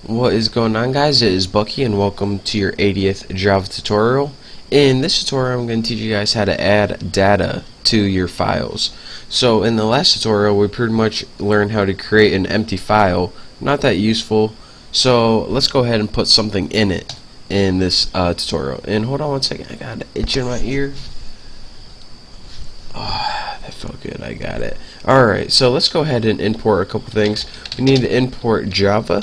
What is going on, guys? It is Bucky and welcome to your 80th Java tutorial. In this tutorial I'm going to teach you guys how to add data to your files. So in the last tutorial we pretty much learned how to create an empty file. Not that useful, so let's go ahead and put something in it in this tutorial. And hold on one second, I got an itch in my ear. Oh, that felt good, I got it. Alright, so let's go ahead and import a couple things. We need to import Java.io,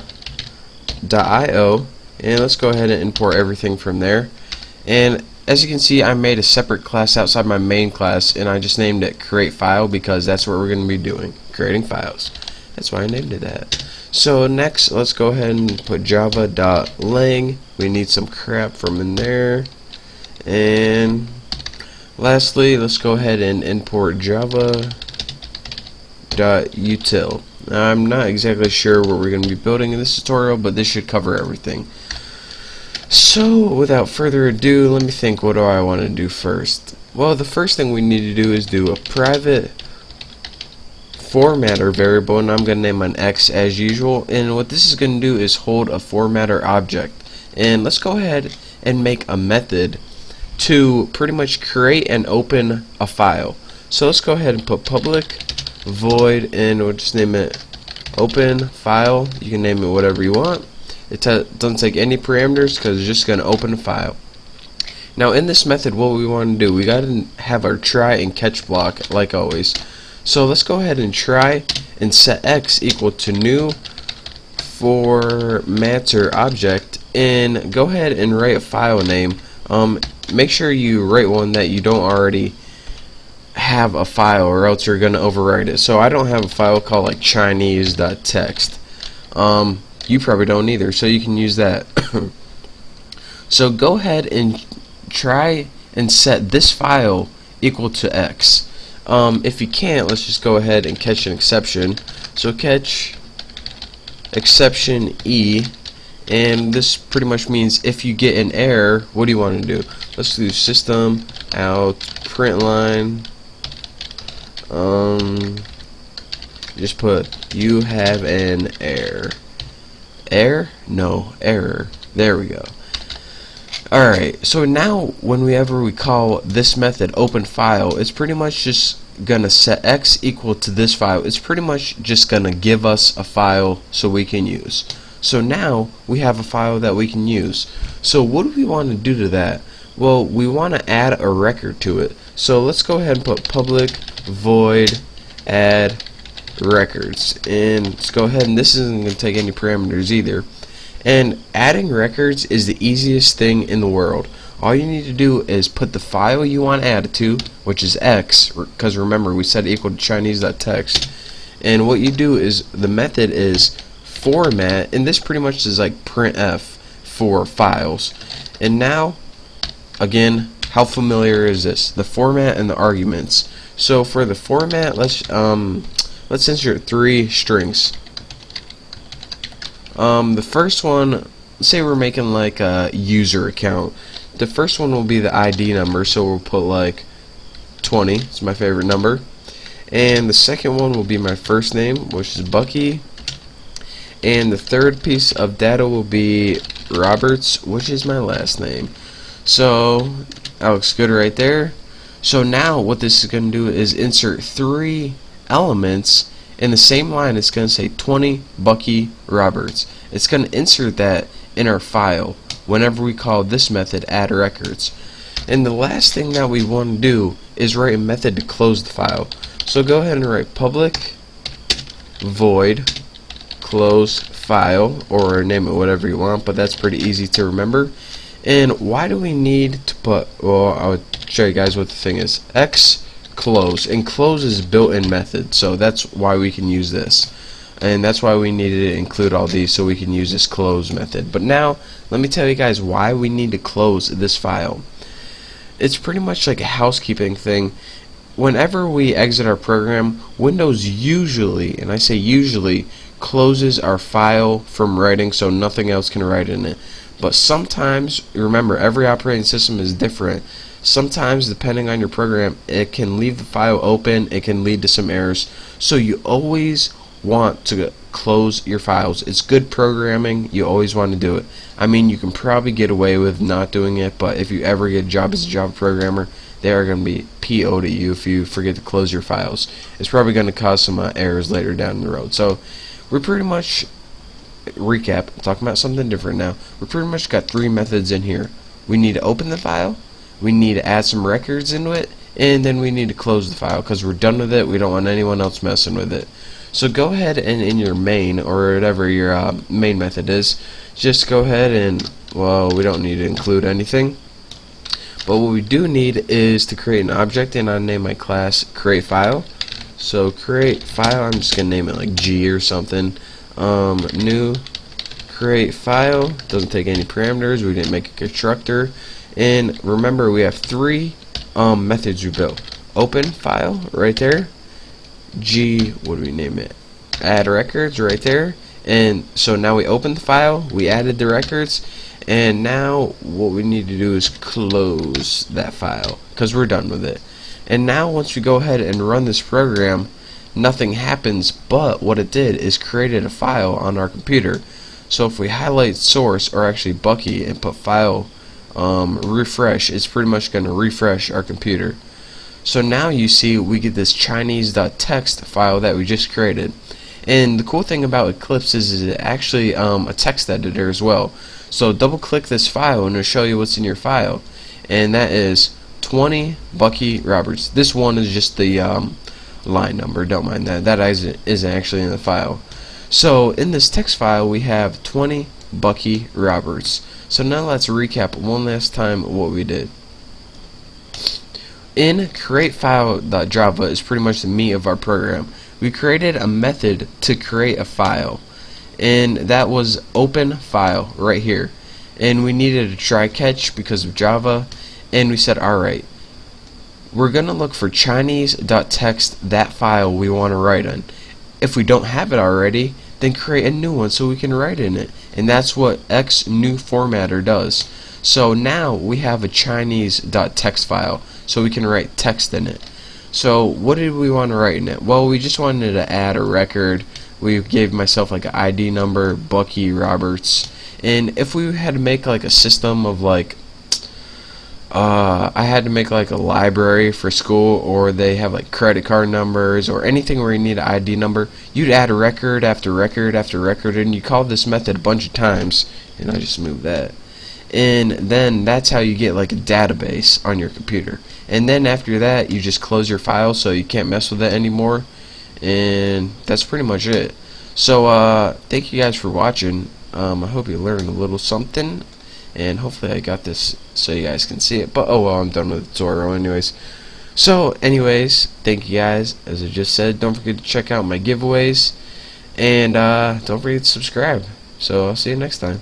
and let's go ahead and import everything from there. And as you can see, I made a separate class outside my main class, and I just named it create file because that's what we're going to be doing, creating files. That's why I named it that. So next, let's go ahead and put java.lang. We need some crap from in there. And lastly, let's go ahead and import java.util. Now, I'm not exactly sure what we're going to be building in this tutorial, but this should cover everything. So, without further ado, let me think, what do I want to do first? Well, the first thing we need to do is do a private formatter variable, and I'm going to name an X as usual. And what this is going to do is hold a formatter object. And let's go ahead and make a method to pretty much create and open a file. So let's go ahead and put public void, and we'll just name it open file. You can name it whatever you want. It doesn't take any parameters because it's just going to open a file. Now in this method, what we want to do, we got to have our try and catch block like always. So let's go ahead and try and set X equal to new formatter object, and go ahead and write a file name. Make sure you write one that you don't already have a file, or else you're gonna overwrite it. So I don't have a file called like Chinese.txt. You probably don't either, so you can use that. So go ahead and try and set this file equal to X. If you can't, let's just go ahead and catch an exception. So catch exception E, and this pretty much means if you get an error, what do you want to do? Let's do system out println. Just put you have an error. No, error. There we go. Alright, so now whenever we call this method open file, it's pretty much just gonna set X equal to this file. It's pretty much just gonna give us a file so we can use. So now we have a file that we can use. So what do we want to do to that? Well, we want to add a record to it. So let's go ahead and put public void add records, and let's go ahead, and this isn't going to take any parameters either. And adding records is the easiest thing in the world. All you need to do is put the file you want added to, which is X, because remember we set equal to Chinese.txt, and what you do is the method is format, and this pretty much is like printf for files. And now again, how familiar is this? The format and the arguments. So for the format, let's insert 3 strings. The first one, let's say we're making like a user account. The first one will be the ID number, so we'll put like 20. It's my favorite number. And the second one will be my first name, which is Bucky. And the third piece of data will be Roberts, which is my last name. So that looks good right there. So now what this is going to do is insert 3 elements in the same line. It's going to say 20 Bucky Roberts. It's going to insert that in our file whenever we call this method add records. And the last thing that we want to do is write a method to close the file. So go ahead and write public void close file, or name it whatever you want, but that's pretty easy to remember. And why do we need to put, well, I'll show you guys what the thing is. X close, and close is built-in method, so that's why we can use this. And that's why we needed to include all these, so we can use this close method. But now let me tell you guys why we need to close this file. It's pretty much like a housekeeping thing. Whenever we exit our program, Windows usually, and I say usually, closes our file from writing, so nothing else can write in it. But sometimes, remember, every operating system is different. Sometimes, depending on your program, it can leave the file open, it can lead to some errors. So you always want to close your files. It's good programming. You always want to do it. I mean, you can probably get away with not doing it, but if you ever get a job as a Java programmer, they are going to be PO'd at you if you forget to close your files. It's probably going to cause some errors later down the road. So we're pretty much, recap, talking about something different now. We pretty much got 3 methods in here. We need to open the file, we need to add some records into it, and then we need to close the file because we're done with it. We don't want anyone else messing with it. So go ahead and in your main, or whatever your main method is, just go ahead and, well, we don't need to include anything, but what we do need is to create an object, and I name my class create file. So create file, I'm just gonna name it like G or something. New create file, doesn't take any parameters, we didn't make a constructor. And remember, we have 3 methods we built. Open file right there, G, what do we name it, add records right there. And so now we opened the file, we added the records, and now what we need to do is close that file because we're done with it. And now once we go ahead and run this program, nothing happens, but what it did is created a file on our computer. So if we highlight source, or actually Bucky, and put file refresh, it's pretty much going to refresh our computer. So now you see we get this Chinese.txt file that we just created. And the cool thing about Eclipse is it actually a text editor as well. So double click this file and it'll show you what's in your file, and that is 20 Bucky Roberts. This one is just the line number, don't mind that. That isn't actually in the file. So in this text file we have 20 Bucky Roberts. So now let's recap one last time what we did. In createFile.java is pretty much the meat of our program. We created a method to create a file, and that was open file right here. And we needed a try catch because of Java, and we said, alright, we're gonna look for Chinese.txt, that file we want to write in. If we don't have it already, then create a new one so we can write in it, and that's what xNewFormatter does. So now we have a Chinese.txt file, so we can write text in it. So what did we want to write in it? Well, we just wanted to add a record. We gave myself like an ID number, Bucky Roberts, and if we had to make like a system of like I had to make like a library for school, or they have like credit card numbers or anything where you need an ID number, you'd add a record after record after record, and you call this method a bunch of times. And I just moved that, and then that's how you get like a database on your computer. And then after that you just close your file so you can't mess with it anymore, and that's pretty much it. So thank you guys for watching. I hope you learned a little something, and hopefully I got this so you guys can see it, but oh well, I'm done with the tutorial anyways. So anyways, thank you guys. As I just said, don't forget to check out my giveaways, and don't forget to subscribe. So I'll see you next time.